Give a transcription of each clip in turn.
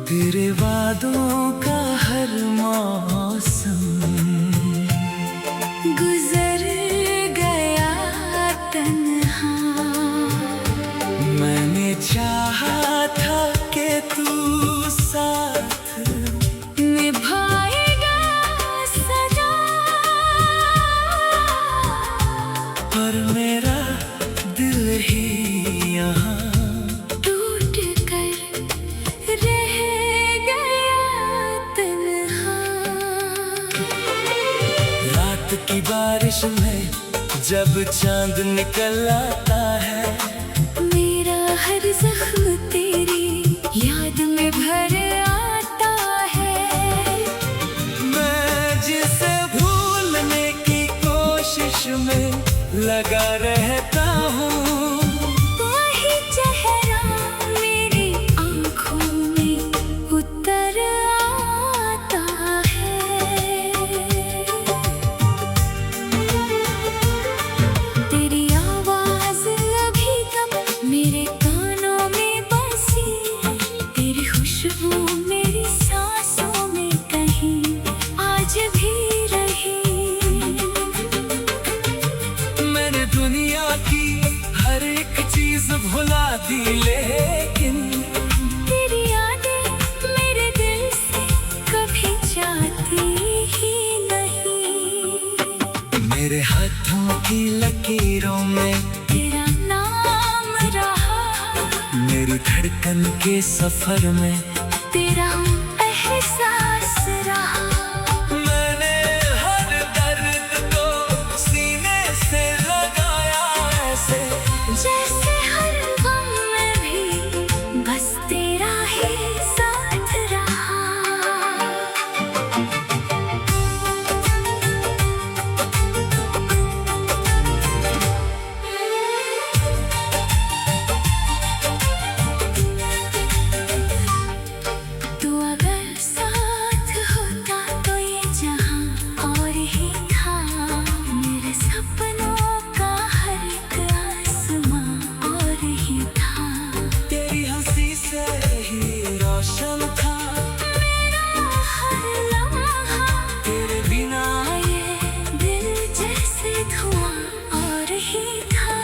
तेरे वादों का हर मौसम गुजर गया तन्हा। मैंने चाहा था कि तू साथ निभाएगा सदा, पर मेरा दिल ही यहाँ टूट कर रह गया तन्हा। रात की बारिश में जब चांद निकल आता है, मेरा हर जख्म तेरी याद में भर आता है। मैं जिसे भूलने की कोशिश में लगा रहता हूँ, वही चेहरा मेरी आँखों में उतर आता है। तेरी आवाज़ अभी तक मेरे कानों में बसी, तेरी खुशबू मेरी सांसों में कहीं आज भी रही। मैंने दुनिया की हर एक चीज भुला दी, लेकिन तेरी यादें मेरे दिल से कभी जाती ही नहीं। मेरे हाथों की लकीरों में तेरा नाम रहा, मेरी धड़कन के सफर में तेरा एहसास रहा। मैंने हर दर्द को सीने से लगाया ऐसे, जैसे हर गम में भी बस तेरा ही साथ रहा। तू अगर साथ होता तो ये जहां और ही था। मेरे सपनों का हर एक आसमां और ही था। तेरी हंसी से ही रोशन था मेरा हर लम्हा, तेरे बिना। ये दिल जैसे धुआं और ही था।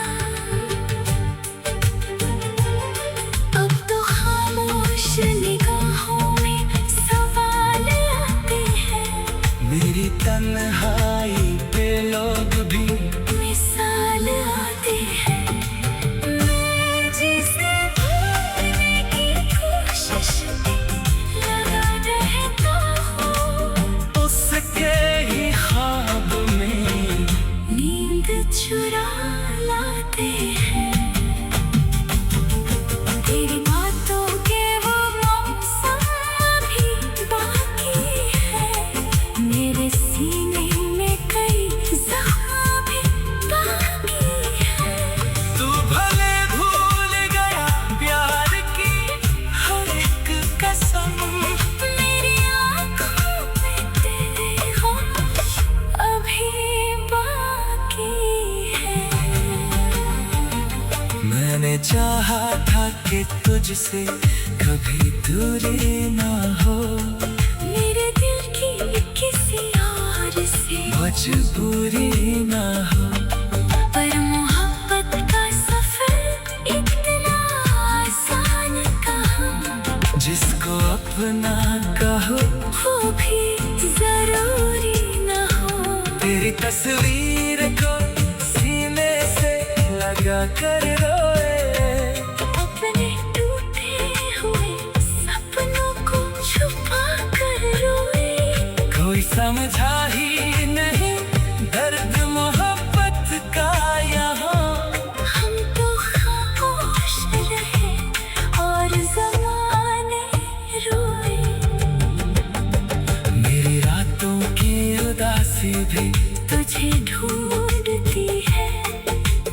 अब तो खामोश निगाहों में सवाल आते हैं, मेरी तन्हाई पे लोग भी मिसाल आते हैं। मैं जिसे भूलने की कोशिश में लगा रहता हूँ, उसके ही ख्वाब में नींद चुरा लाते हैं। तेरी बातों के वो मौसम अभी बाकी है, मेरे सीने में कई जख्म भी बाकी है। तू भले भूल गया प्यार की हर एक कसम, मेरी आँखों में तेरे होश अभी बाकी है। मैंने चाहा था कि तुझसे कभी दूरी ना हो, मेरे दिल की किसी और से मजबूरी ना हो। पर मोहब्बत का सफर इतना आसान कहाँ, जिसको अपना कहो वो भी जरूरी न हो। तेरी तस्वीर को सीने से लगा कर रोए, अपने टूटे हुए सपनों को छुपा कर रोए। कोई समझा ही नहीं दर्द मोहब्बत का यहाँ। हम तो खामोश रहे और ज़माने रोए। मेरी रातों की उदासी भी तुझे ढूंढती है,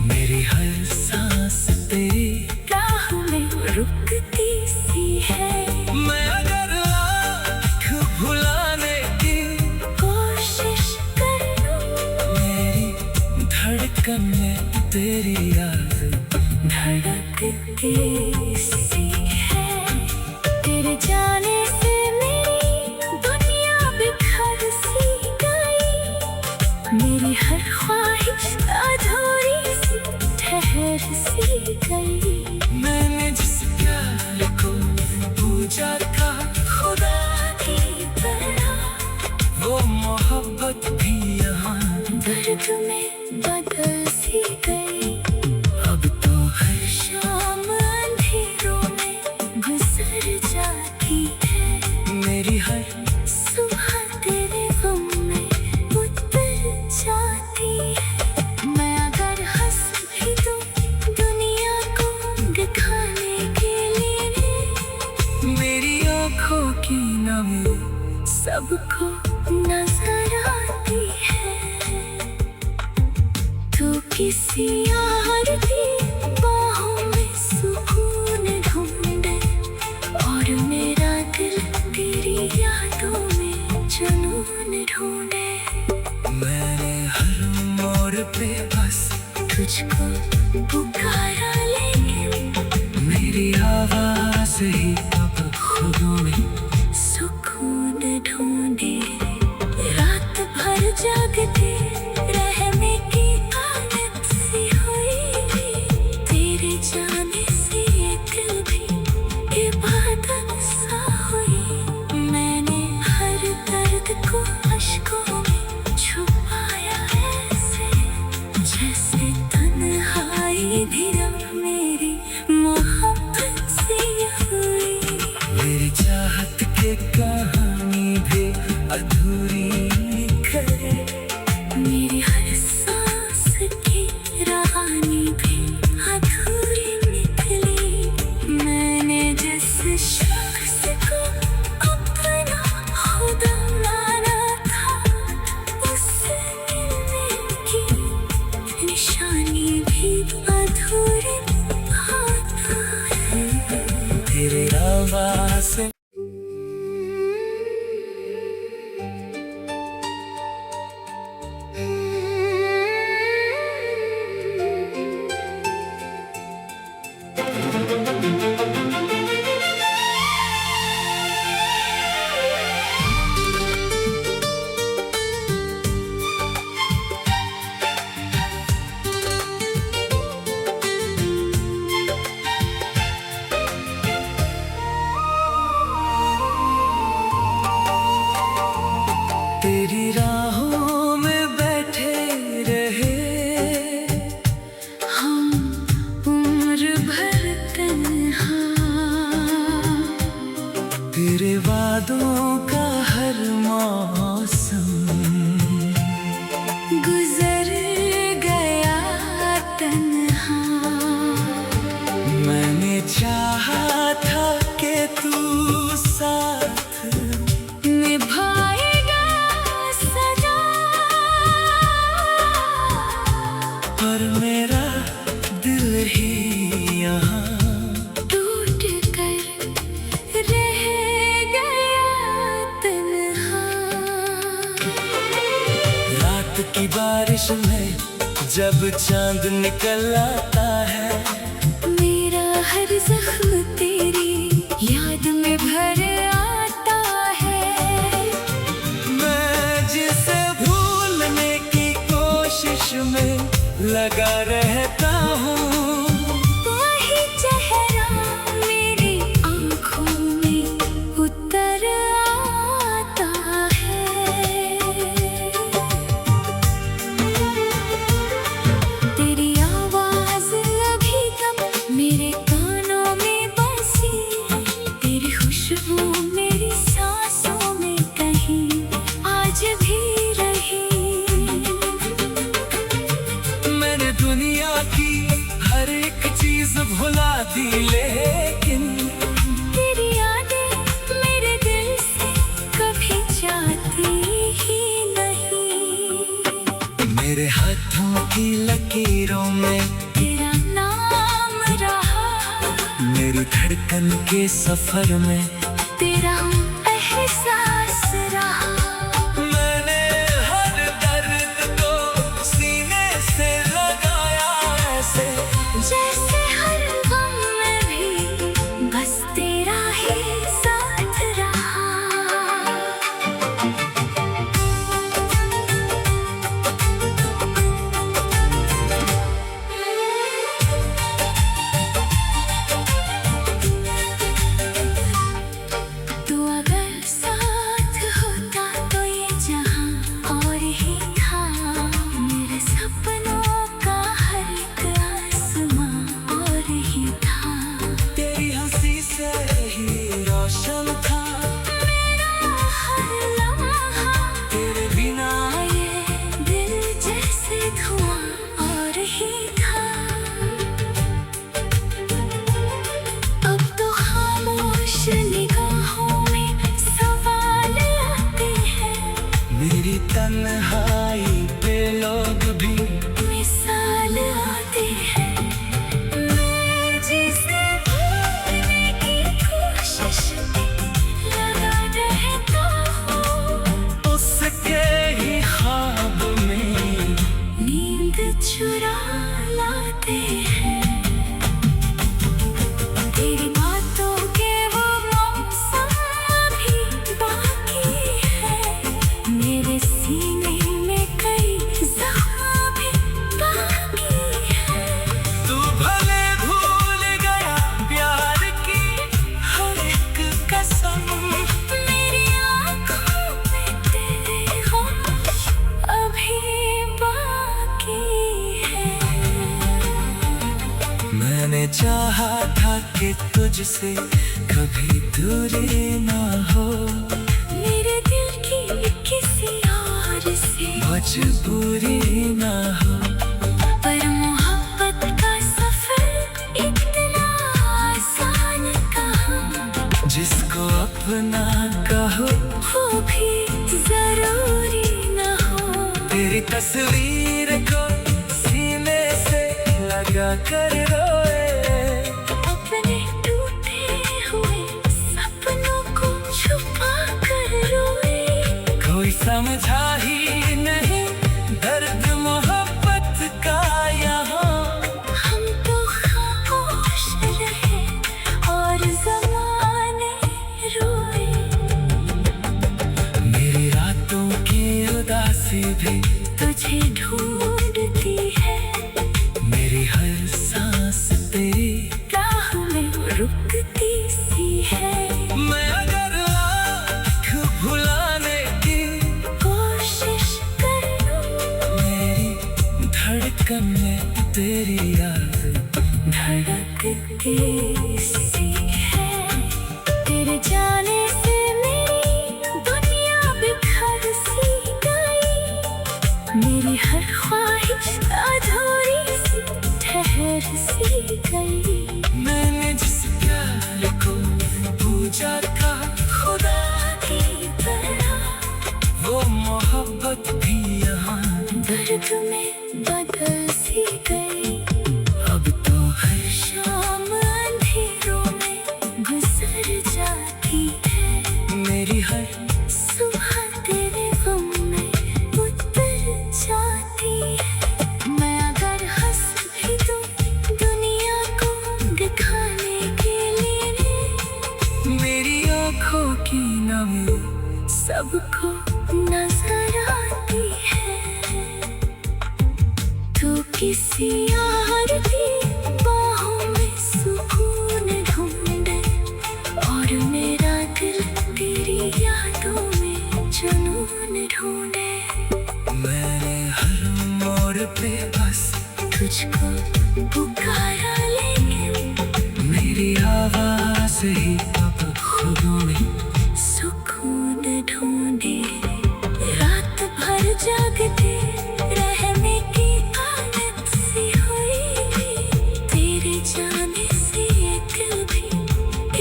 मेरी हर सांस तेरी राह में रुकती सी है। मैं अगर आँख भुलाने की कोशिश कर लूं, मेरी धड़कन में तेरी याद धड़कती सी है। तेरे जाने गई। मैंने जिस प्यार को पूजा था खुदा की तरह वो मोहब्बत भी यहाँ दर्द में बदल सी गई। अब तो हर शाम अंधेरों में गुजर जाती है। मेरी हर सुबह तेरे गम में उतर जाती है। मैं अगर हंस भी दूं दुनिया को दिखाने के लिए, मेरी आँखों की नमी सबको नजर आती है। तू किसी और की बाहों में सुकून ढूंढे और मेरा दिल तेरी यादों में जुनून ढूंढे। मैंने हर मोड़ पे बस तुझको पुकारा लेकिन मेरी आवाज ही अब खुद में सुकून ढूंढे। रात भर जागते रहने की आदत सी हुई। तेरे जाने से ये दिल भी इबादत सा हुई। मैंने हर दर्द को अश्कों में छुपाया ऐसे, जैसे तन्हाई भी अब मेरी मोहब्बत सी हुई। मेरी चाहत के कहानी भी अधूरी करे। मेरी हर सांस की रहानी भी अधूरी निकली। मैंने जिस शख्स को अपना खुदा माना था, उससे मिलने की निशानी भी अधूरी आता है। तेरे आवाज से तेरी राहों में बैठे रहे हम उम्र भर तन्हा। तेरे वादों का हर मौसम गुजर गया तन्हा। मैंने चाहा था कि तू साथ निभाएगा सदा, पर मेरा दिल ही यहाँ टूट कर रह गया तन्हा। रात की बारिश में जब चांद निकल आता है, मेरा हर जख्म तेरी याद में भर आता है। मैं जिसे भूलने की कोशिश में लगा रहता हूँ, वही चेहरा मेरी आँखों में उतर आता है। तेरी आवाज अभी तक मेरे कानों में बसी। तेरी खुशबू मेरी सांसों में कहीं आज भी रही। मैंने दुनिया की हर एक चीज भुला दी, लेकिन तेरी यादें मेरे दिल से कभी जाती ही नहीं। मेरे हाथों की लकीरों में तेरा नाम रहा, मेरी धड़कन के सफर में तेरा एहसास रहा। मैंने हर दर्द को सीने से लगाया ऐसे, जैसे हर गम में भी बस तेरा ही साथ रहा। तन्हाई पे लोग भी मिसाल आते हैं। मैं जिसे भूलने की कोशिश लगा रहता हूँ, उसके ही ख्वाब में नींद चुरा लाते हैं। तेरी बातों के वो मौसम अभी बाकी है, मेरे सीने में कई जख्म भी बाकी है। तू भले भूल गया प्यार की हर एक कसम, मेरी आँखों में तेरे होश अभी बाकी है। मैंने चाहा था कि तुझसे कभी दूरी ना हो, मेरे दिल की किसी और से मजबूरी ना हो। पर मोहब्बत का सफर इतना आसान कहाँ, जिसको अपना कहो वो भी जरूरी न हो। तेरी तस्वीर को सीने से लगा कर रोए, अपने टूटे हुए सपनों को छुपा कर रोए। कोई समझा ही नहीं दर्द मोहब्बत का यहाँ। हम तो खामोश रहे और ज़माने रोए। मेरी रातों की उदासी भी तुझे ढूंढती है, मेरी हर सांस तेरी राह में रुकती सी है। मैं अगर आँख भुलाने की कोशिश करूं, मेरी धड़कन में तेरी याद धड़कती सी है। तेरे जाने से मेरी दुनिया बिखर सी गई, मेरी हर ख्वाहिश अधूरी सी ठहर सी गई। मैंने जिस प्यार को पूजा था खुदा की तरह वो मोहब्बत भी यहाँ दर्द में बदल सी गई। अब तो है शाम अंधेरों में गुजर जाती है, मेरी हर सुबह तेरे गम में उतर जाती है। मैं अगर हंस भी दूं दुनिया को दिखाने के लिए, मेरी आँखों की नमी सबको नजर आती है। तू किसी और की बाहों में सुकून ढूंढे और मेरा दिल तेरी यादों में जुनून ढूंढे। मैंने हर मोड़ पे बस तुझको पुकारा लेकिन मेरी आवाज ही अब खुदों में सुकून ढूंढे। रात भर जागते रहने की आदत सी हुई, तेरे जाने से ये दिल भी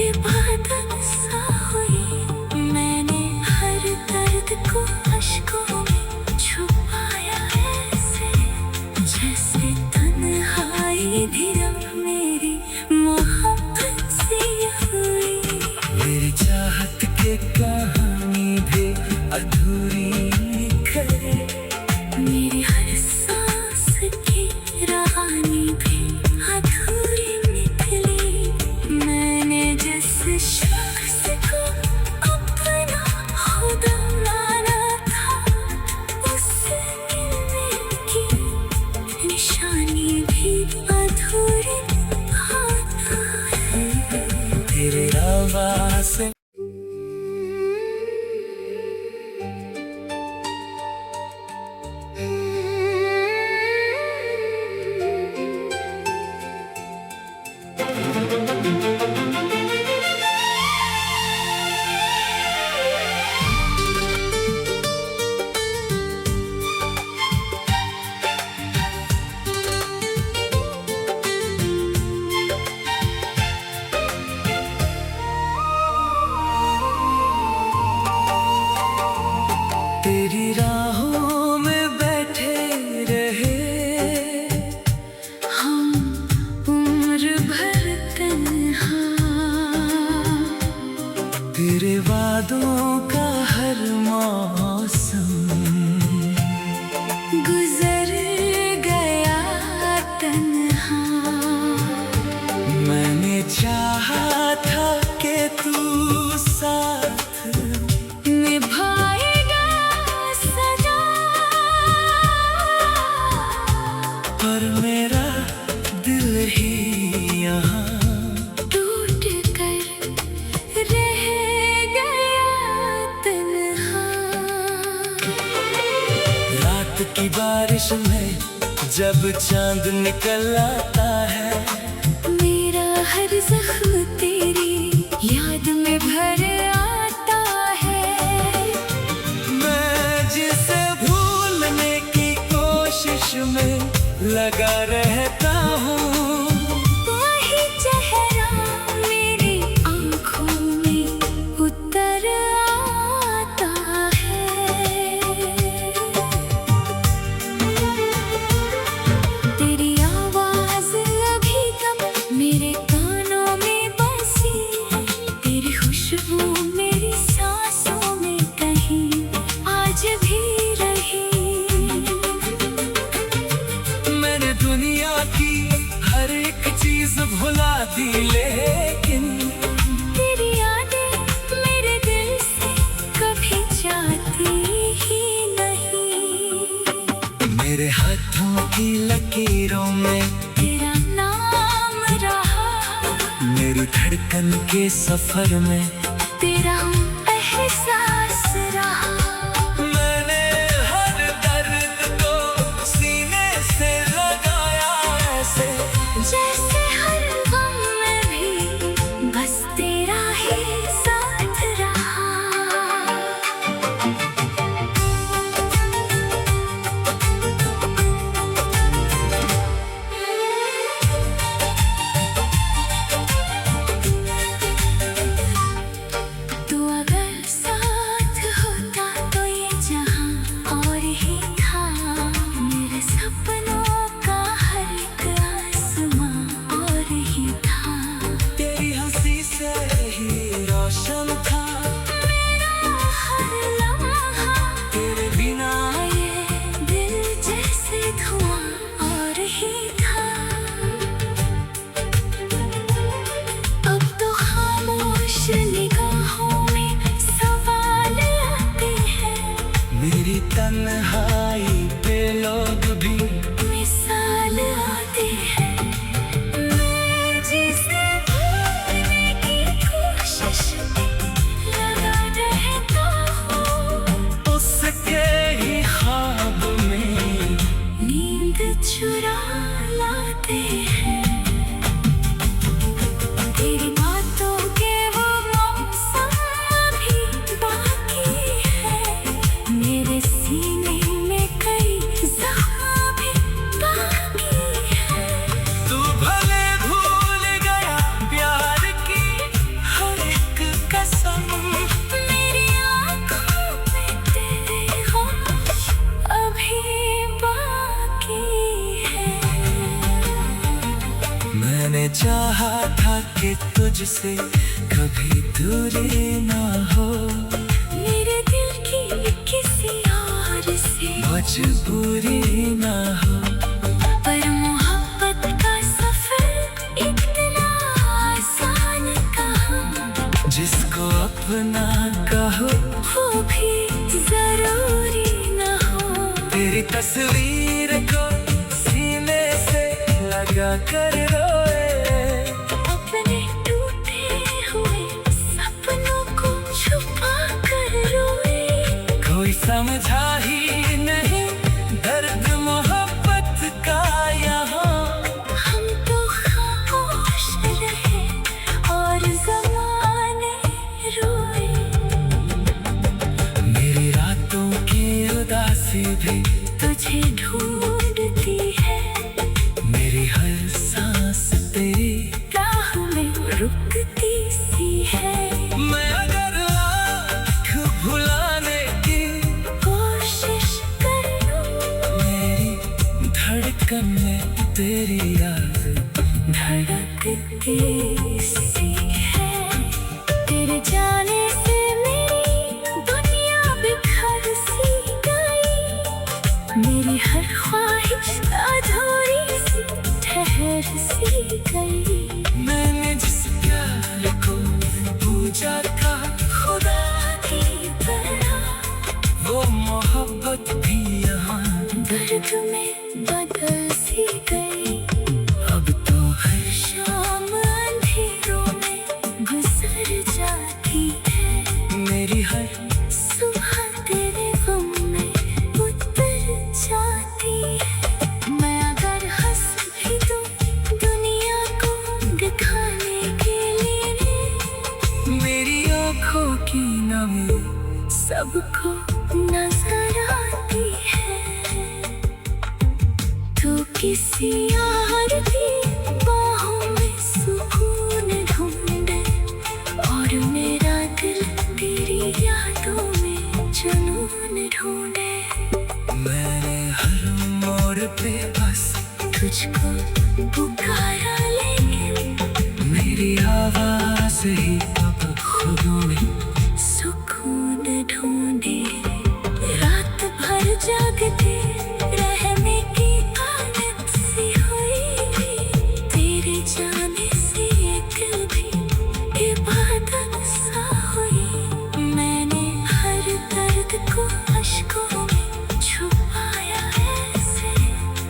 इबादत सा हुई। मैंने हर दर्द को अश्कों में छुपाया ऐसे, जैसे तन्हाई भी अब मेरी मोहब्बत सी हुई। मेरी चाहत के कहानी भी अधूरी करे, मेरी हर सांस की रानी भी अधूरी निकली। मैंने जिस शख्स को अपना खुदा माना था, उससे मिलने की निशानी भी अधूरी आता है। तेरी आवाज से यादों का हर मौसम गुजर गया तन्हा। मैंने चाहा था कि तू साथ निभाएगा सदा, पर मेरा दिल ही यहाँ टूट कर रह गया तन्हा। रात की बारिश में जब चांद निकल आता है, मेरा हर जख्म तेरी याद में भर आता है। मैं जिसे भूलने की कोशिश में लगा रहता हूँ, वही चेहरा मेरी आँखों में उतर आता है। तेरी आवाज़ अभी तक मेरे कानों में बसी, तेरी खुशबू मेरी सांसों में कहीं आज भी रही। मैंने दुनिया की हर एक चीज भुला दी, लेकिन तेरी यादें मेरे दिल से कभी जाती ही नहीं। मेरे हाथों की लकीरों में तेरा नाम रहा, मेरी धड़कन के सफर में तेरा एहसास रहा। मैंने हर दर्द को सीने से लगाया ऐसे, जैसे हर गम में भी बस तेरा ही साथ रहा। तू अगर साथ होता तो ये जहां और ही था। मेरे सपनों का हर एक आसमां और ही था। तेरी हंसी से ही रोशन था मेरा हर लम्हा, तेरे बिना। ये दिल जैसे धुआं और ही था। अब तो खामोश निगाहों में सवाल आते हैं। मेरी तन्हाई पे लोग भी मिसाल आते हैं। मैं जिसे भूलने की कोशिश में लगा रहता हूँ, उसके ही ख्वाब में नींद चुरा लाते हैं। तेरी बातों के वो मौसम अभी बाकी है। मेरे सीने में कई जख्म भी बाकी है। तू भले भूल गया प्यार की हर एक कसम, मेरी आँखों में तेरे होश अभी बाकी है। मैंने चाहा था कि तुझसे कभी दूरी ना हो, मेरे दिल की किसी और से मजबूरी ना हो। पर मोहब्बत का सफर इतना आसान कहाँ, जिसको अपना कहो वो भी जरूरी न हो। तेरी तस्वीर को सीने से लगा कर रोए, अपने टूटे हुए सपनों को छुपा कर रोए। कोई समझा ही नहीं दर्द मोहब्बत का यहाँ। हम तो खामोश रहे और ज़माने रोए। मेरी रातों की उदासी भी तुझे ढूंढती है। मेरी हर सांस तेरी राह में रुकती सी है। मैं अगर लाख भुलाने की कोशिश कर लूं, मेरी धड़कन में तेरी याद धड़कती सी है। तेरे जाने से मेरी मेरी हर सुबह तेरे गम में उतर जाती है। मैं अगर हंस भी दूं दुनिया को दिखाने के लिए, मेरी आँखों की नमी सबको नजर आती है। तू किसी और की बाहों में सुकून ढूंढे और मेरा दिल तेरी यादों में जुनून ढूंढे। मैंने हर मोड़ पे बस तुझको पुकारा लेकिन मेरी आवाज ही अब खुदों में सुकून ढूंढे। रात भर जागते रहने की आदत सी हुई, तेरे जाने से ये दिल भी इबादत सा हुई। मैंने हर दर्द को अश्कों में छुपाया ऐसे,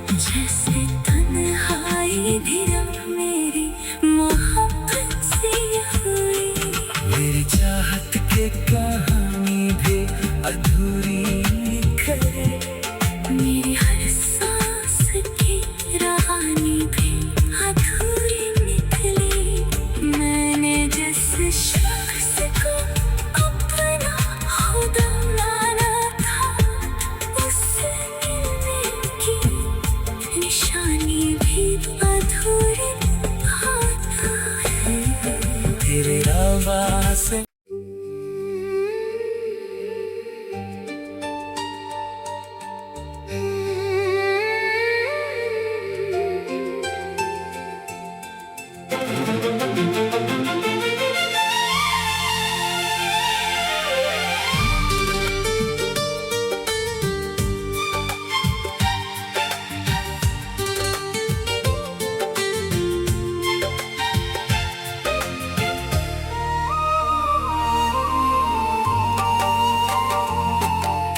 जैसे तन्हाई भी अब मेरी मोहब्बत सी हुई। मेरी चाहत के कहानी भी अधूरी करे, मेरी हर सांस की रहानी भी अधूरी निकली। मैंने जिस शख्स को अपना खुदा माना था, उससे मिलने की निशानी भी अधूरी आता है। तेरे आवाज से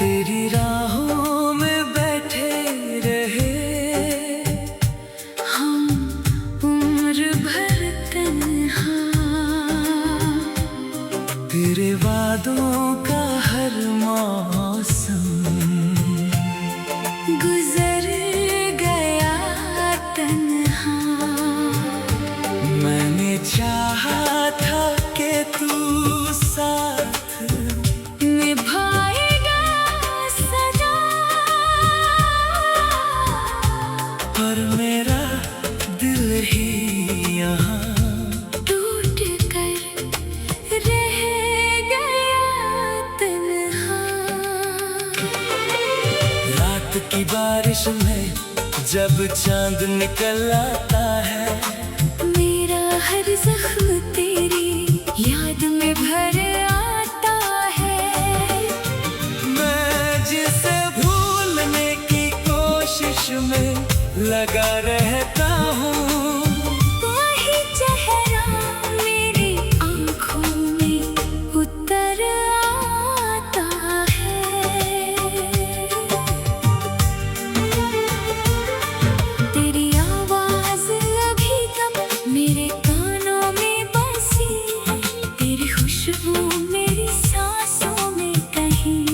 तेरी राहों में बैठे रहे हम उम्र भर तन्हा, तेरे वादों का हर मौसम गुजर गया तन्हा। मैंने चाहा था कि तू साथ निभाएगा सजा, पर मेरा दिल ही यहाँ टूट कर रह गया तन्हा। रात की बारिश में जब चांद निकल आता है, मेरा हर जख्म तेरी याद में भर आता है। मैं जिसे भूलने की कोशिश में लगा रहता हूँ, वही चेहरा मेरी आँखों में उतर आता है। तेरी आवाज अभी तक मेरे कानों में बसी, तेरी खुशबू मेरी सांसों में कहीं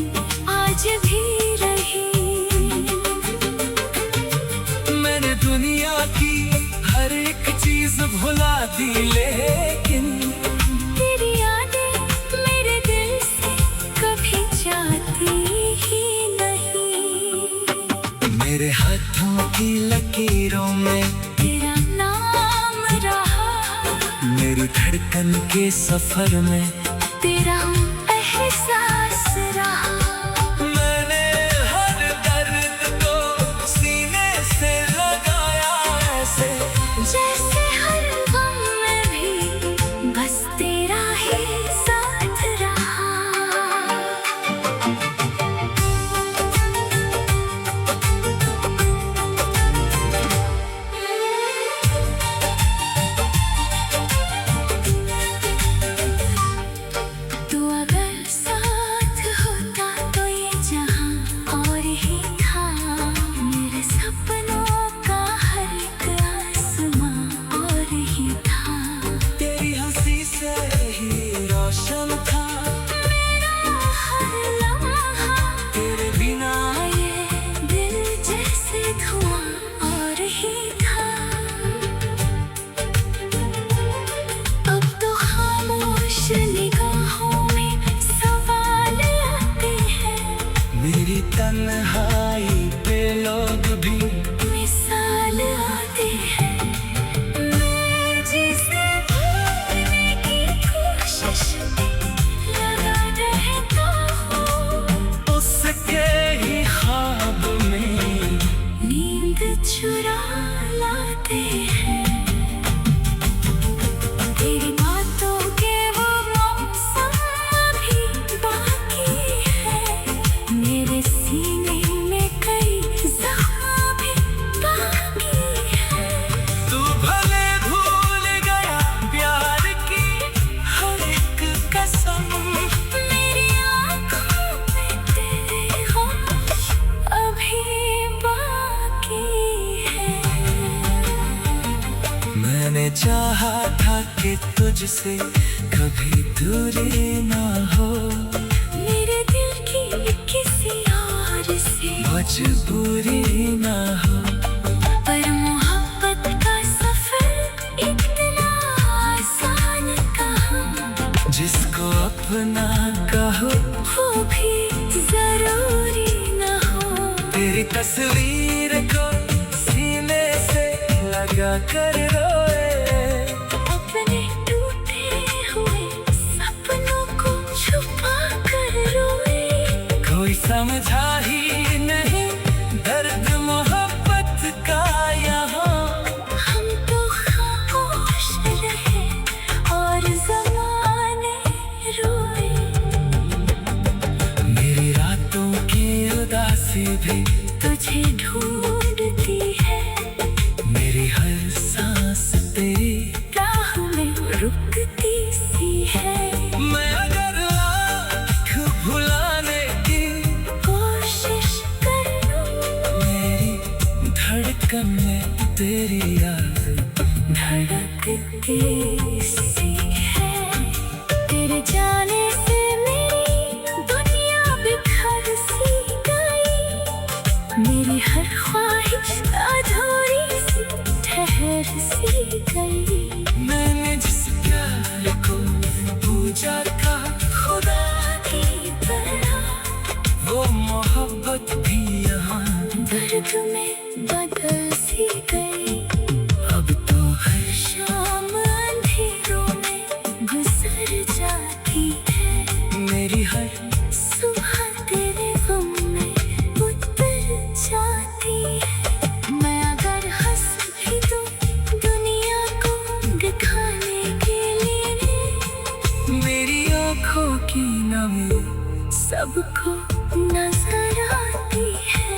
आज भी रही। मैंने दुनिया की हर एक चीज भुला दी, लेकिन तेरी यादें मेरे दिल से कभी जाती ही नहीं। मेरे हाथों की लकीरों में तेरा नाम रहा, मेरी धड़कन के सफर में तेरा एहसास रहा। मैंने हर दर्द को सीने से लगाया ऐसे, जैसे हर गम में भी बस तेरा ही साथ रहा। तू तन्हाई पे लोग भी मिसाल आते हैं। मैं जिसे भूलने की कोशिश लगा रहता हूँ, उसके ही ख्वाब में नींद चुरा लाते हैं। तेरी बातों के वो मौसम अभी बाकी है, मेरे सीने में कई जख्म भी बाकी है। तू भले भूल गया प्यार की हर एक कसम, मेरी आँखों में तेरे होश अभी बाकी है। मैंने चाहा था कि तुझसे कभी दूरी ना हो, मेरे दिल की किसी और से मजबूरी ना हो। पर मोहब्बत का सफर इतना आसान कहाँ, जिसको अपना कहो वो भी जरूरी न हो। तेरी तस्वीर को सीने से लगा कर रोए, अपने टूटे हुए सपनों को छुपा कर रोए। कोई समझा ही नहीं दर्द मोहब्बत का यहाँ। हम तो खामोश रहे और ज़माने रोए। मेरी रातों की उदासी भी तुझे ढूंढती है, मेरी हर सांस तेरी राह में रुकती सी है। मैं अगर लाख भुलाने की कोशिश कर लूं, मेरी धड़कन में तेरी याद धड़कती सी है। तेरे जाने से मेरी दुनिया बिखर सी गई, मेरी हर ख्वाहिश अधूरी सी ठहर सी गई। मैंने जिस प्यार को पूजा था खुदा की तरह वो मोहब्बत भी यहाँ दर्द में बदल सी गई। अब तो है शाम अंधेरों में गुजर जाती है, मेरी हर सुबह तेरे गम में उतर जाती है। मैं अगर हंस भी दूं दुनिया को दिखाने के लिए, मेरी आँखों की नमी सबको नजर आती है।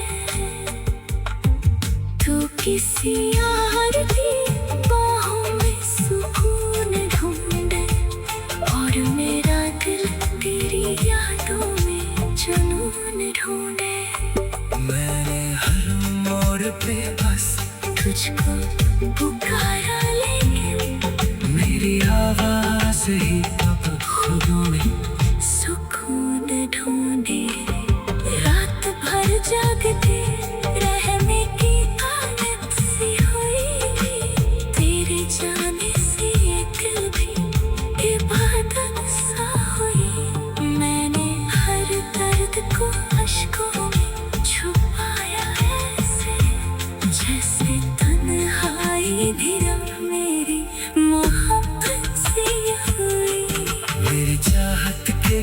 तू किसी और की बाहों में सुकून ढूंढे, और मेरा दिल तेरी यादों में जुनून ढूंढे। मैंने हर मोड़ पे बस तुझको पुकारा लेकिन मेरी आवाज ही अब खुद में सुकून ढूंढे। रात भर जागते रहने की आदत सी हुई, तेरे जाने से एक भी इबादत सा हुई। मैंने हर दर्द को अश्कों में छुपाया ऐसे, जैसे तन्हाई भी अब मेरी मोहब्बत सी हुई। मेरी चाहत के